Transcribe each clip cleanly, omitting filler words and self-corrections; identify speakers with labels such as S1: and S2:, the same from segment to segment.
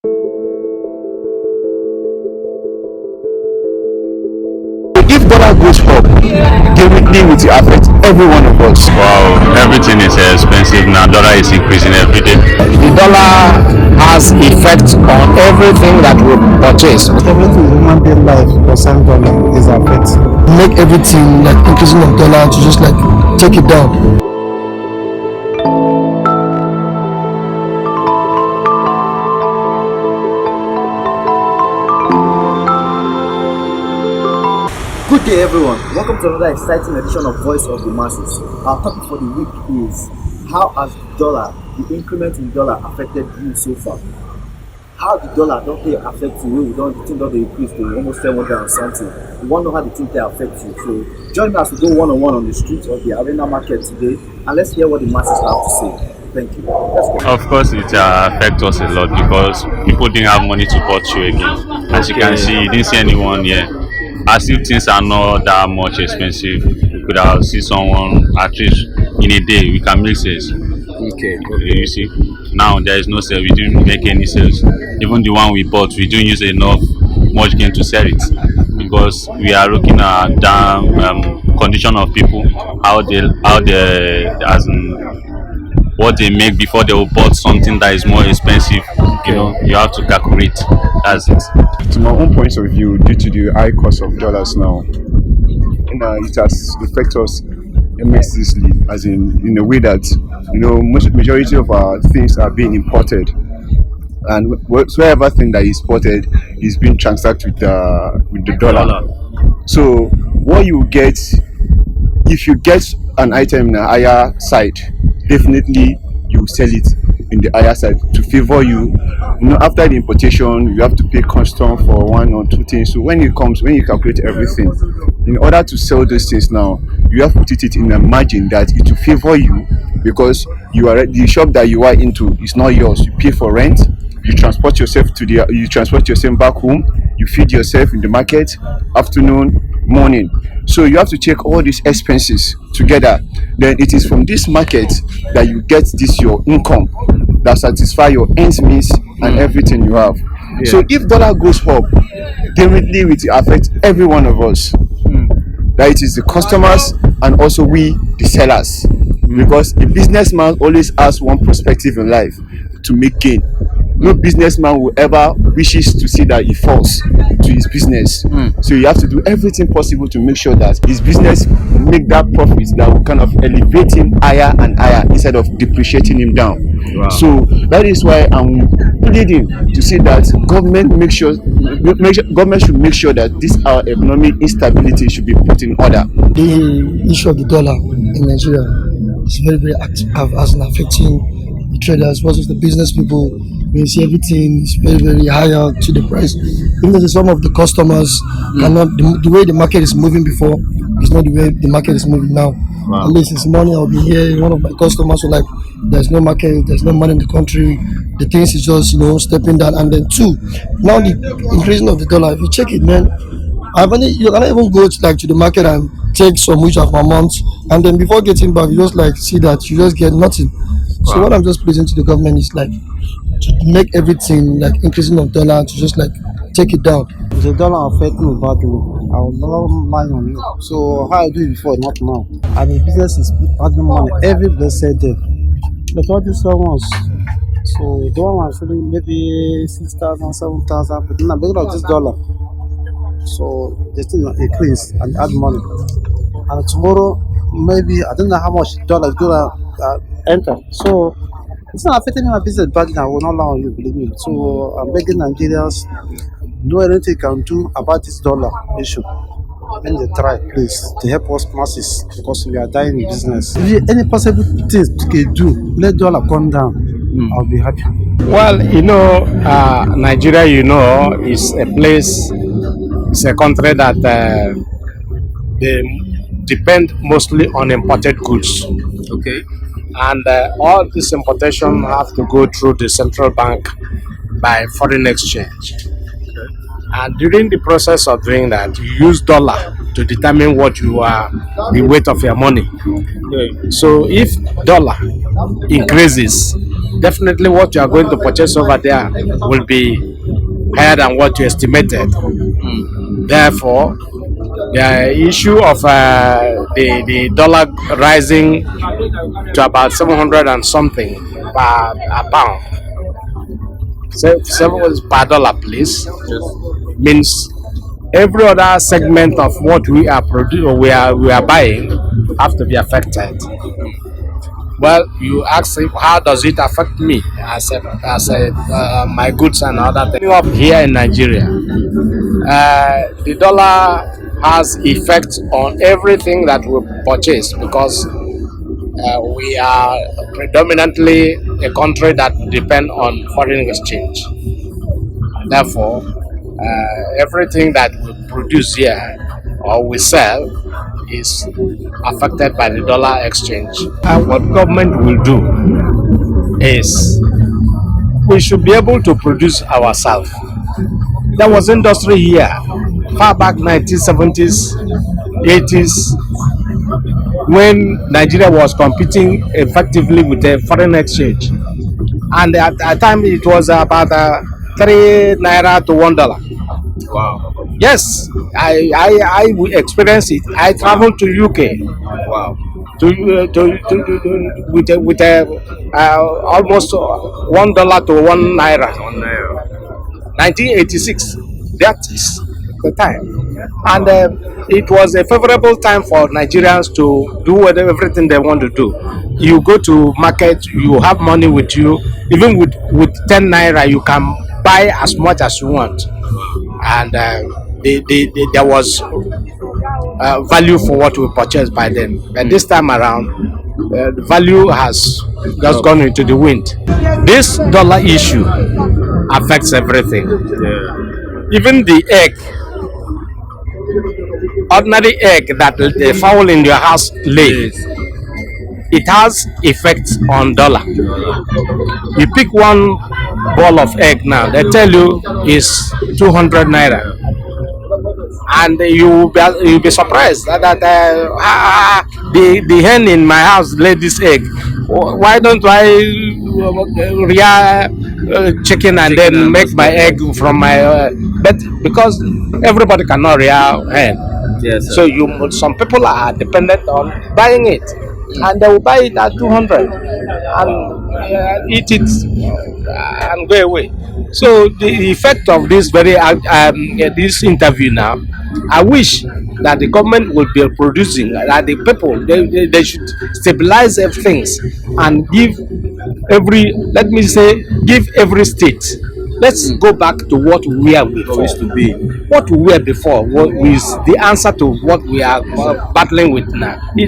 S1: If dollar goes up, definitely it will affect every one of us.
S2: Wow, everything is expensive now. Dollar is increasing every day.
S1: The dollar has effect on everything that we purchase.
S3: Everything human being life concern dollar is affected.
S4: Make everything like increasing of dollar to just like take it down.
S5: Good day everyone, welcome to another exciting edition of Voice of the Masses. Our topic for the week is how has the increment in dollar affected you so far? How the dollar don't they affect you? We don't think that they increase to almost 700 and something. We want to know how the thing they affect you. So join me as we go one-on-one on the streets of the arena market today and let's hear what the masses have to say. Thank you. Let's go.
S2: Of course, it affects us a lot because people didn't have money to purchase again. As you can see, you didn't see anyone here. As if things are not that much expensive, we could have seen someone at least in a day. We can make sales.
S1: Okay.
S2: You see, now there is no sale. We didn't make any sales. Even the one we bought, we didn't use enough much gain to sell it because we are looking at the condition of people, how they as in what they make before they will bought something that is more expensive. You know, you have to calculate. That's it.
S6: To my own point of view, due to the high cost of dollars now, it has affected us immensely, as in a way that majority of our things are being imported, and whatsoever thing that is imported is being transacted with the dollar. So what you get, if you get an item in a higher side, definitely you sell it in the higher side to favor you. After the importation, you have to pay custom for one or two things. So when you calculate everything, in order to sell those things now, you have to put it in a margin that it will favor you because the shop that you are into is not yours. You pay for rent, you transport yourself back home, you feed yourself in the market, afternoon, morning. So you have to check all these expenses together. Then it is from this market that you get your income that satisfy your ends means and everything you have. Yeah. So if dollar goes up, definitely it will affect every one of us. That it is the customers and also we the sellers. Because a businessman always has one perspective in life, to make gain. No businessman will ever wishes to see that he falls to his business. So you have to do everything possible to make sure that his business make that profit that will kind of elevate him higher and higher instead of depreciating him down. Wow. So that is why I'm pleading to see that government should make sure that this our economic instability should be put in order.
S4: The issue of the dollar in Nigeria is very, very active as an affecting the traders versus the business people. You see everything is very, very higher to the price. Even though some of the customers cannot, the way the market is moving before is not the way the market is moving now.
S2: Wow.
S4: At least this morning I'll be here, one of my customers were like, there's no market, there's no money in the country, the things is just stepping down. And then two, now the increasing of the dollar, if you check it, man, you cannot even go to the market and take some which of amount, and then before getting back you just see that you just get nothing. Wow. So what I'm just pleading to the government is to make everything increasing of dollar to just take it down.
S3: If the dollar affect me badly, I will not mind on you. So how I do it before, not now. And the business is adding money every blessed day. But all these ones, so the one was feeling maybe 6,000, 7,000, but now because of this dollar, so they still increase and add money. And tomorrow, maybe I don't know how much dollar is gonna enter. So it's not affecting my business badly. I will not allow you, believe me. So I'm begging Nigerians, do anything you can do about this dollar issue. When they try, please, to help us masses because we are dying in business. If you any possible things you can do, let dollar come down. I'll be happy.
S1: Well, Nigeria, is a place, it's a country that they depend mostly on imported goods.
S5: Okay.
S1: And all this importation have to go through the central bank by foreign exchange. Okay. And during the process of doing that, you use dollar to determine what the weight of your money. Okay. So if dollar increases, definitely what you are going to purchase over there will be higher than what you estimated. Therefore, the issue of the dollar rising to about 700 and something per a pound, seven was per dollar, please, means every other segment of what we are producing, we are buying, have to be affected. Well, you ask if, how does it affect me as my goods and other things up here in Nigeria? The dollar has effect on everything that we purchase because we are predominantly a country that depend on foreign exchange. Therefore, everything that we produce here or we sell is affected by the dollar exchange. And what government will do is we should be able to produce ourselves. There was industry here far back 1970s, 80s, when Nigeria was competing effectively with the foreign exchange. And at that time it was about 3 naira to $1.
S5: Wow.
S1: Yes, I experienced it. I traveled to UK.
S5: Wow.
S1: With almost $1 to 1 naira. 1986. That is the time, and it was a favorable time for Nigerians to do whatever everything they want to do. You go to market, you have money with you. Even with 10 naira, you can buy as much as you want, and there was value for what we purchased by then. But this time around, the value has just gone into the wind. This dollar issue affects everything. Even the egg, ordinary egg that the fowl in your house lays, it has effects on dollar. You pick one ball of egg now, they tell you is 200 naira. And you'll be surprised that the hen in my house laid this egg. Why don't I rear chicken and then make my egg from my but because everybody cannot rear hen.
S5: Yes, sir.
S1: So some people are dependent on buying it, and they will buy it at 200 and eat it and go away. So the effect of this this interview now, I wish that the government would be producing that the people they should stabilize things and give give every state. Let's go back to what we were before. What we were before is the answer to what we are battling with now. We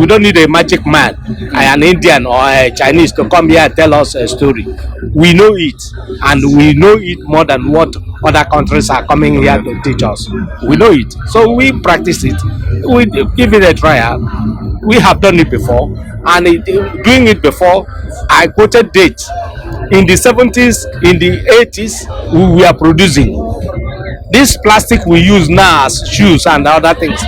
S1: don't need a magic man, an Indian or a Chinese to come here and tell us a story. We know it, and we know it more than what other countries are coming here to teach us. We know it, so we practice it. We give it a trial. We have done it before, and doing it before, I quoted dates. In the 70s, in the 80s, we were producing. This plastic we use now as shoes and other things,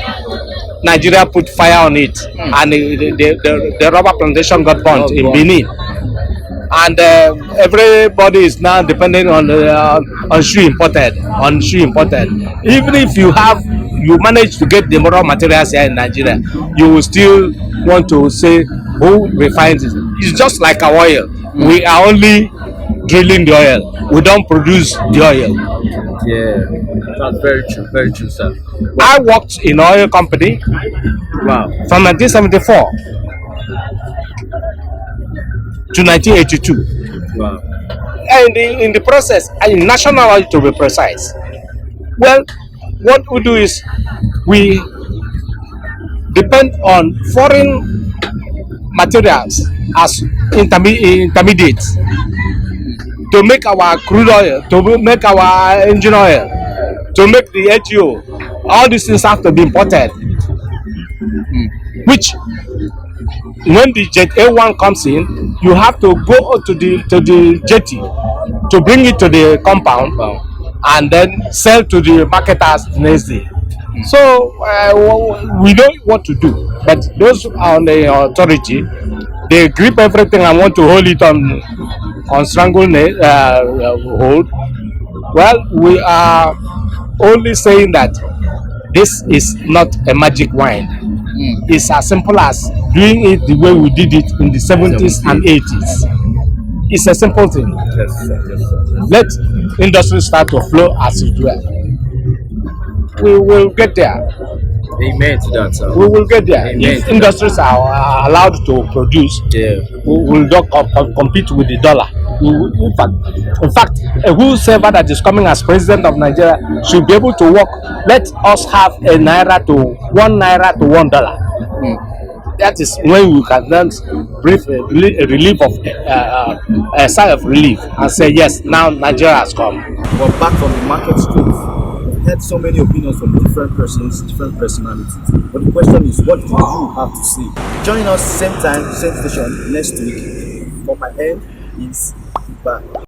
S1: Nigeria put fire on it, and the rubber plantation got burnt in Benin. And everybody is now depending on shoe imported. Even if you manage to get the raw materials here in Nigeria, you will still want to say who refines it. It's just like our oil. We are only drilling the oil. We don't produce the oil.
S5: Yeah, that's very true, sir.
S1: I worked in an oil company.
S5: Wow.
S1: From 1974 to 1982.
S5: Wow.
S1: And in the process, in national oil to be precise. Well, what we do is we depend on foreign materials as intermediates to make our crude oil, to make our engine oil, to make the HEO. All these things have to be imported. Which, when the jet A1 comes in, you have to go to the jetty to bring it to the compound and then sell to the marketers the next day. So we know what to do, but those on the authority, they grip everything and want to hold it on hold. Well, we are only saying that this is not a magic wand. It's as simple as doing it the way we did it in the 70s and 80s. It's a simple thing. Let industry start to flow as it were. We will get there.
S5: Amen to that, sir.
S1: We will get there.
S5: Amen
S1: If
S5: to
S1: industries are allowed to produce, we will not compete with the dollar. In fact, whosoever that is coming as president of Nigeria should be able to work. Let us have a naira to $1 to $1. That is when we can then breathe a relief of a sigh of relief and say yes, now Nigeria has come.
S5: But back from the market streets, we've heard so many opinions from different persons, different personalities. But the question is, what do you have to say? Join us same time, same station next week. For my end is goodbye.